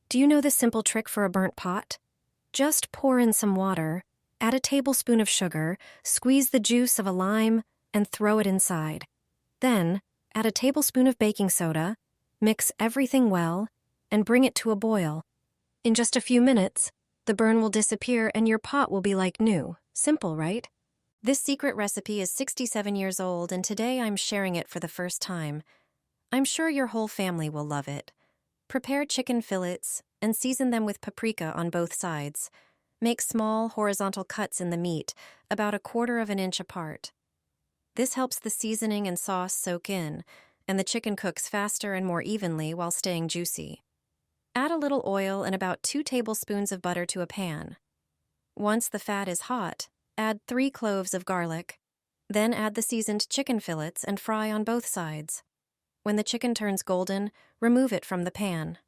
Do you know the simple trick for a burnt pot? Just pour in some water, add a tablespoon of sugar, squeeze the juice of a lime, and throw it inside. Then, add a tablespoon of baking soda, mix everything well, and bring it to a boil. In just a few minutes, the burn will disappear and your pot will be like new. Simple, right? This secret recipe is 67 years old, and today I'm sharing it for the first time. I'm sure your whole family will love it. Prepare chicken fillets and season them with paprika on both sides. Make small horizontal cuts in the meat, about 1/4 of an inch apart. This helps the seasoning and sauce soak in, and the chicken cooks faster and more evenly while staying juicy. Add a little oil and about 2 tablespoons of butter to a pan. Once the fat is hot, add 3 cloves of garlic. Then add the seasoned chicken fillets and fry on both sides. When the chicken turns golden, remove it from the pan.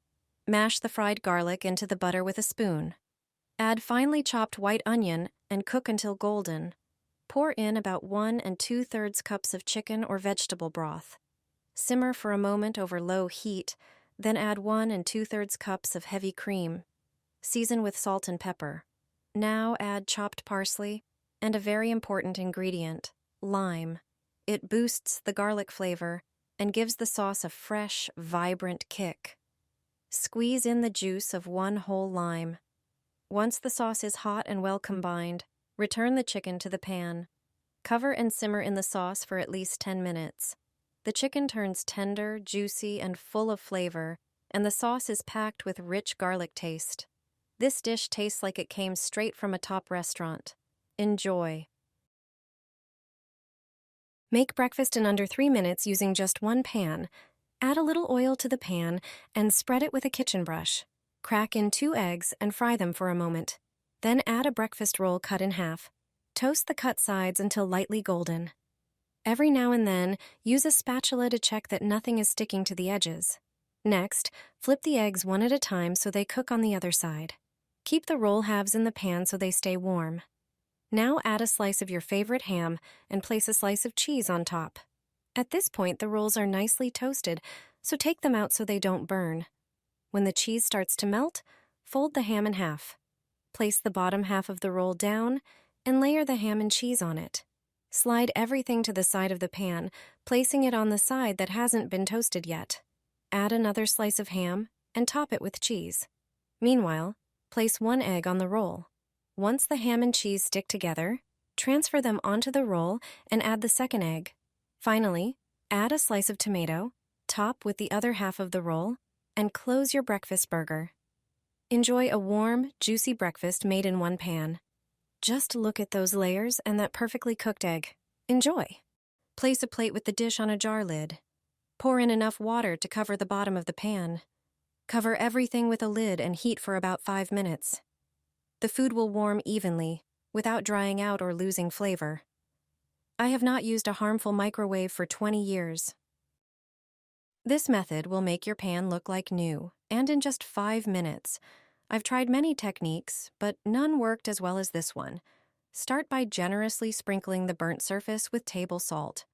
Mash the fried garlic into the butter with a spoon. Add finely chopped white onion and cook until golden. Pour in about 1 2/3 cups of chicken or vegetable broth. Simmer for a moment over low heat, then add 1 2/3 cups of heavy cream. Season with salt and pepper. Now add chopped parsley and a very important ingredient, lime. It boosts the garlic flavor and gives the sauce a fresh, vibrant kick. Squeeze in the juice of 1 whole lime. Once the sauce is hot and well combined, return the chicken to the pan. Cover and simmer in the sauce for at least 10 minutes. The chicken turns tender, juicy, and full of flavor, and the sauce is packed with rich garlic taste. This dish tastes like it came straight from a top restaurant. Enjoy. Make breakfast in under 3 minutes using just 1 pan. Add a little oil to the pan and spread it with a kitchen brush. Crack in 2 eggs and fry them for a moment. Then add a breakfast roll cut in half. Toast the cut sides until lightly golden. Every now and then, use a spatula to check that nothing is sticking to the edges. Next, flip the eggs one at a time so they cook on the other side. Keep the roll halves in the pan so they stay warm. Now add a slice of your favorite ham and place a slice of cheese on top. At this point, the rolls are nicely toasted, so take them out so they don't burn. When the cheese starts to melt, fold the ham in half. Place the bottom half of the roll down and layer the ham and cheese on it. Slide everything to the side of the pan, placing it on the side that hasn't been toasted yet. Add another slice of ham and top it with cheese. Meanwhile, place 1 egg on the roll. Once the ham and cheese stick together, transfer them onto the roll and add the second egg. Finally, add a slice of tomato, top with the other half of the roll, and close your breakfast burger. Enjoy a warm, juicy breakfast made in 1 pan. Just look at those layers and that perfectly cooked egg. Enjoy. Place a plate with the dish on a jar lid. Pour in enough water to cover the bottom of the pan. Cover everything with a lid and heat for about 5 minutes. The food will warm evenly, without drying out or losing flavor. I have not used a harmful microwave for 20 years. This method will make your pan look like new, and in just 5 minutes. I've tried many techniques, but none worked as well as this one. Start by generously sprinkling the burnt surface with table salt.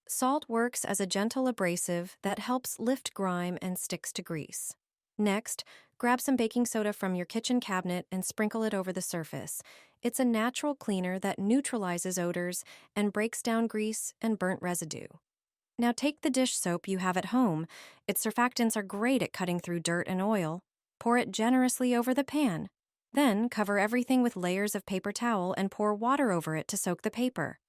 Salt works as a gentle abrasive that helps lift grime and sticks to grease. Next, grab some baking soda from your kitchen cabinet and sprinkle it over the surface. It's a natural cleaner that neutralizes odors and breaks down grease and burnt residue. Now take the dish soap you have at home. Its surfactants are great at cutting through dirt and oil. Pour it generously over the pan. Then cover everything with layers of paper towel and pour water over it to soak the paper.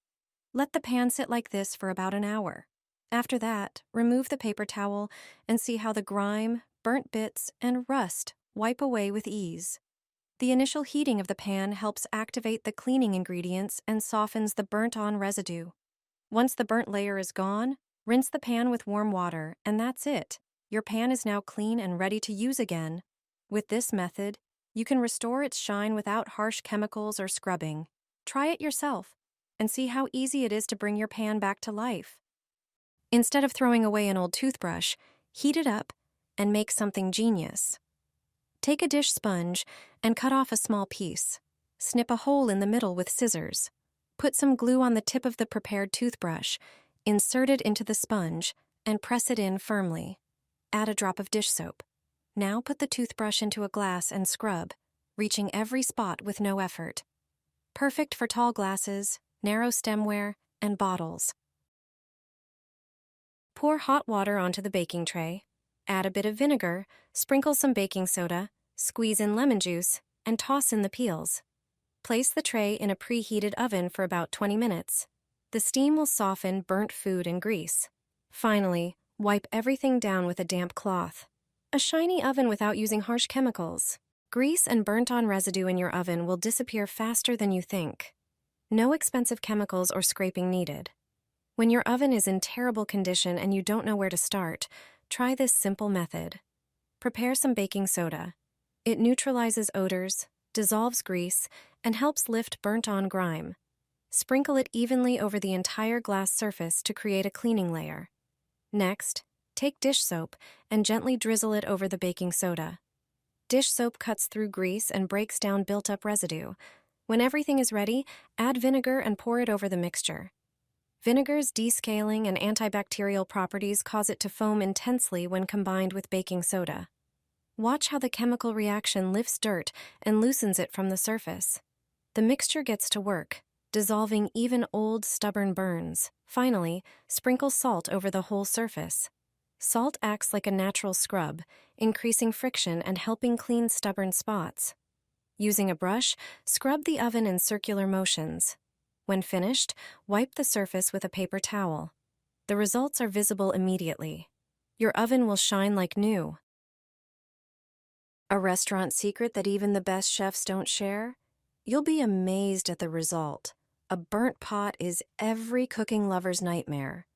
Let the pan sit like this for about an hour. After that, remove the paper towel and see how the grime, burnt bits, and rust wipe away with ease. The initial heating of the pan helps activate the cleaning ingredients and softens the burnt-on residue. Once the burnt layer is gone, rinse the pan with warm water, and that's it. Your pan is now clean and ready to use again. With this method, you can restore its shine without harsh chemicals or scrubbing. Try it yourself and see how easy it is to bring your pan back to life. Instead of throwing away an old toothbrush, heat it up and make something genius. Take a dish sponge and cut off a small piece. Snip a hole in the middle with scissors. Put some glue on the tip of the prepared toothbrush, insert it into the sponge, and press it in firmly. Add a drop of dish soap. Now put the toothbrush into a glass and scrub, reaching every spot with no effort. Perfect for tall glasses, narrow stemware, and bottles. Pour hot water onto the baking tray, add a bit of vinegar, sprinkle some baking soda, squeeze in lemon juice, and toss in the peels. Place the tray in a preheated oven for about 20 minutes. The steam will soften burnt food and grease. Finally, wipe everything down with a damp cloth. A shiny oven without using harsh chemicals. Grease and burnt-on residue in your oven will disappear faster than you think. No expensive chemicals or scraping needed. When your oven is in terrible condition and you don't know where to start, try this simple method. Prepare some baking soda. It neutralizes odors, dissolves grease, and helps lift burnt-on grime. Sprinkle it evenly over the entire glass surface to create a cleaning layer. Next, take dish soap and gently drizzle it over the baking soda. Dish soap cuts through grease and breaks down built-up residue. When everything is ready, add vinegar and pour it over the mixture. Vinegar's descaling and antibacterial properties cause it to foam intensely when combined with baking soda. Watch how the chemical reaction lifts dirt and loosens it from the surface. The mixture gets to work, dissolving even old, stubborn burns. Finally, sprinkle salt over the whole surface. Salt acts like a natural scrub, increasing friction and helping clean stubborn spots. Using a brush, scrub the oven in circular motions. When finished, wipe the surface with a paper towel. The results are visible immediately. Your oven will shine like new. A restaurant secret that even the best chefs don't share? You'll be amazed at the result. A burnt pot is every cooking lover's nightmare.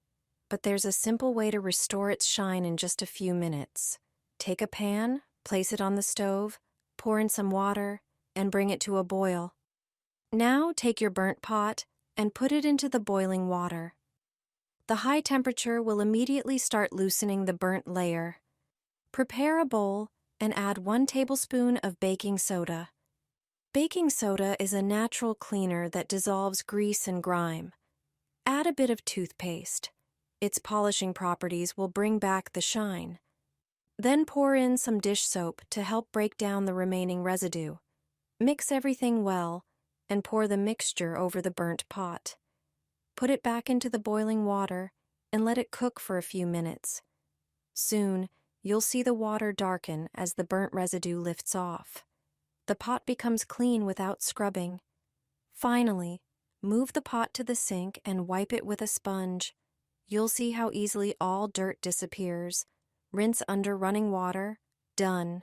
But there's a simple way to restore its shine in just a few minutes. Take a pan, place it on the stove, pour in some water, and bring it to a boil. Now take your burnt pot and put it into the boiling water. The high temperature will immediately start loosening the burnt layer. Prepare a bowl and add 1 tablespoon of baking soda. Baking soda is a natural cleaner that dissolves grease and grime. Add a bit of toothpaste. Its polishing properties will bring back the shine. Then pour in some dish soap to help break down the remaining residue. Mix everything well and pour the mixture over the burnt pot. Put it back into the boiling water and let it cook for a few minutes. Soon, you'll see the water darken as the burnt residue lifts off. The pot becomes clean without scrubbing. Finally, move the pot to the sink and wipe it with a sponge. You'll see how easily all dirt disappears. Rinse under running water. Done.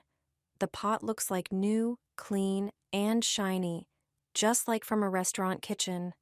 The pot looks like new, clean, and shiny, just like from a restaurant kitchen.